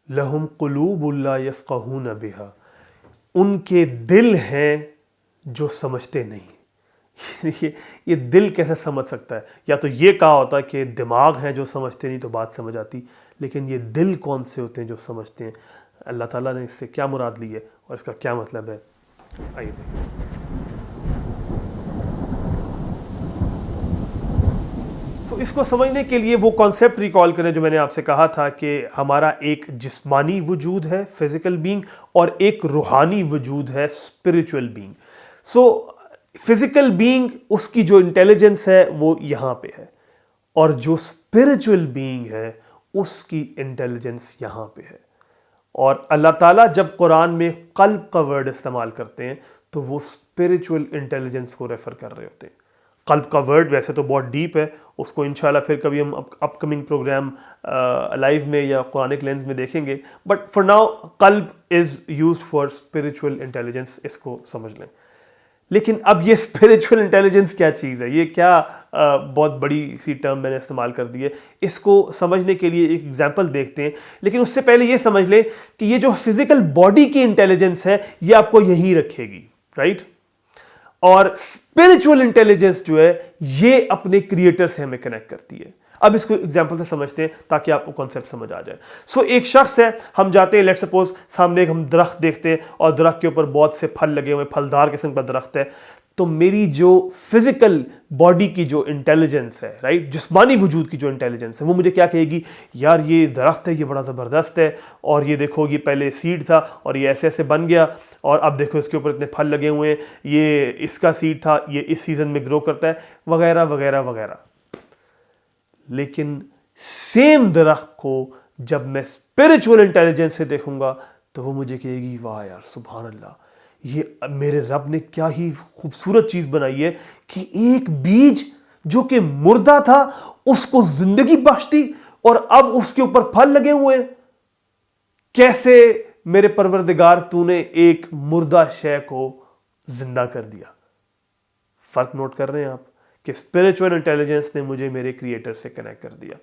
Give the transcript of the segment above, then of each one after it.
لہم قلوب لا یفقہون بہا، ان کے دل ہیں جو سمجھتے نہیں۔ یہ دل کیسے سمجھ سکتا ہے؟ یا تو یہ کہا ہوتا کہ دماغ ہیں جو سمجھتے نہیں تو بات سمجھ آتی، لیکن یہ دل کون سے ہوتے ہیں جو سمجھتے ہیں؟ اللہ تعالیٰ نے اس سے کیا مراد لی ہے اور اس کا کیا مطلب ہے؟ آئیے دیکھیں۔ تو اس کو سمجھنے کے لیے وہ کانسیپٹ ریکال کریں جو میں نے آپ سے کہا تھا کہ ہمارا ایک جسمانی وجود ہے فزیکل بینگ، اور ایک روحانی وجود ہے spiritual being. So physical being اس کی جو انٹیلیجنس ہے وہ یہاں پہ ہے، اور جو اسپرچول بینگ ہے اس کی انٹیلیجنس یہاں پہ ہے۔ اور اللہ تعالیٰ جب قرآن میں قلب کا ورڈ استعمال کرتے ہیں تو وہ اسپرچول انٹیلیجنس کو ریفر کر رہے ہوتے ہیں۔ قلب کا ورڈ ویسے تو بہت ڈیپ ہے، اس کو انشاءاللہ پھر کبھی ہم اپ کمنگ پروگرام لائیو میں یا قرآنک لینز میں دیکھیں گے، بٹ فار ناؤ قلب is used for spiritual intelligence, اس کو سمجھ لیں۔ لیکن اب یہ اسپرچول انٹیلیجنس کیا چیز ہے؟ یہ کیا بہت بڑی سی ٹرم میں نے استعمال کر دی ہے۔ اس کو سمجھنے کے لیے ایک ایگزامپل دیکھتے ہیں، لیکن اس سے پہلے یہ سمجھ لیں کہ یہ جو فزیکل باڈی کی انٹیلیجنس ہے یہ آپ کو یہیں رکھے گی، رائٹ؟ اور اسپرچول انٹیلیجنس جو ہے یہ اپنے کریٹر سے ہمیں کنیکٹ کرتی ہے۔ اب اس کو ایگزامپل سے سمجھتے ہیں تاکہ آپ کو کانسیپٹ سمجھ آ جائے۔ سو ایک شخص ہے، ہم جاتے ہیں، لیٹ سپوز سامنے ایک ہم درخت دیکھتے ہیں اور درخت کے اوپر بہت سے پھل لگے ہوئے، پھلدار قسم کا درخت ہے، تو میری جو فزیکل باڈی کی جو انٹیلیجنس ہے، رائٹ، جسمانی وجود کی جو انٹیلیجنس ہے، وہ مجھے کیا کہے گی؟ یار یہ درخت ہے، یہ بڑا زبردست ہے، اور یہ دیکھو یہ پہلے سیڈ تھا اور یہ ایسے ایسے بن گیا، اور اب دیکھو اس کے اوپر اتنے پھل لگے ہوئے ہیں، یہ اس کا سیڈ تھا، یہ اس سیزن میں گرو کرتا ہے، وغیرہ وغیرہ وغیرہ۔ لیکن سیم درخت کو جب میں اسپرچول انٹیلیجنس سے دیکھوں گا تو وہ مجھے کہے گی واہ یار سبحان اللہ، یہ میرے رب نے کیا ہی خوبصورت چیز بنائی ہے کہ ایک بیج جو کہ مردہ تھا اس کو زندگی بخش دی اور اب اس کے اوپر پھل لگے ہوئے ہیں۔ کیسے میرے پروردگار تو نے ایک مردہ شے کو زندہ کر دیا؟ فرق نوٹ کر رہے ہیں آپ کہ اسپرچول انٹیلیجنس نے مجھے میرے کریٹر سے کنیکٹ کر دیا۔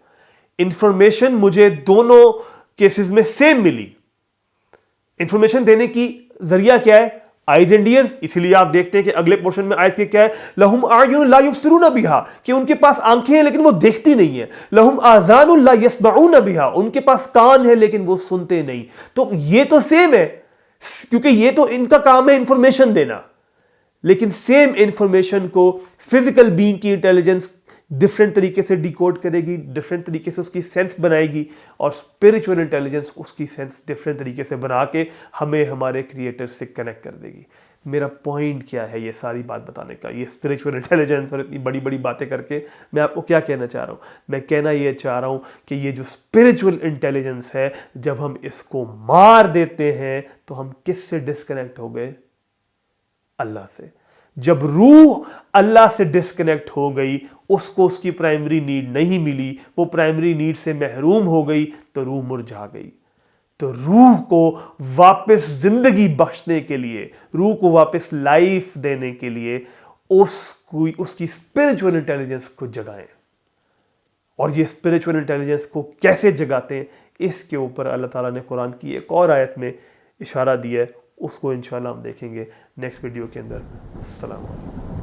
انفارمیشن مجھے دونوں کیسز میں سیم ملی۔ انفارمیشن دینے کی ذریعہ کیا ہے؟ Eyes and ears. اسی لیے آپ دیکھتے ہیں کہ اگلے پورشن میں آیت کیا ہے؟ لہم اعین لا یبصرون بہا، کہ ان کے پاس آنکھیں ہیں لیکن وہ دیکھتی نہیں ہیں۔ لہم آذان لا یسمعون بہا، ان کے پاس کان ہے لیکن وہ سنتے نہیں۔ تو یہ تو سیم ہے، کیونکہ یہ تو ان کا کام ہے انفارمیشن دینا، لیکن سیم انفارمیشن کو فزیکل بینگ کی انٹیلیجنس ڈفرینٹ طریقے سے ڈیکوڈ کرے گی، ڈفرینٹ طریقے سے اس کی سینس بنائے گی، اور اسپرچول انٹیلیجنس اس کی سینس ڈفرینٹ طریقے سے بنا کے ہمیں ہمارے کریٹر سے کنیکٹ کر دے گی۔ میرا پوائنٹ کیا ہے یہ ساری بات بتانے کا؟ یہ اسپرچول انٹیلیجنس اور اتنی بڑی بڑی باتیں کر کے میں آپ کو کیا کہنا چاہ رہا ہوں؟ میں کہنا یہ چاہ رہا ہوں کہ یہ جو اسپرچول انٹیلیجنس ہے، جب ہم اس کو مار دیتے ہیں تو ہم کس سے ڈسکنیکٹ ہو گئے؟ اللہ سے۔ جب روح اللہ سے ڈسکنیکٹ ہو گئی، اس کو اس کی پرائمری نیڈ نہیں ملی، وہ پرائمری نیڈ سے محروم ہو گئی تو روح مرجھا گئی۔ تو روح کو واپس زندگی بخشنے کے لیے، روح کو واپس لائف دینے کے لیے اس کی اسپرچول انٹیلیجنس کو جگائیں۔ اور یہ اسپرچول انٹیلیجنس کو کیسے جگاتے ہیں، اس کے اوپر اللہ تعالیٰ نے قرآن کی ایک اور آیت میں اشارہ دیا ہے، اس کو انشاءاللہ ہم دیکھیں گے نیکسٹ ویڈیو کے اندر۔ السلام علیکم۔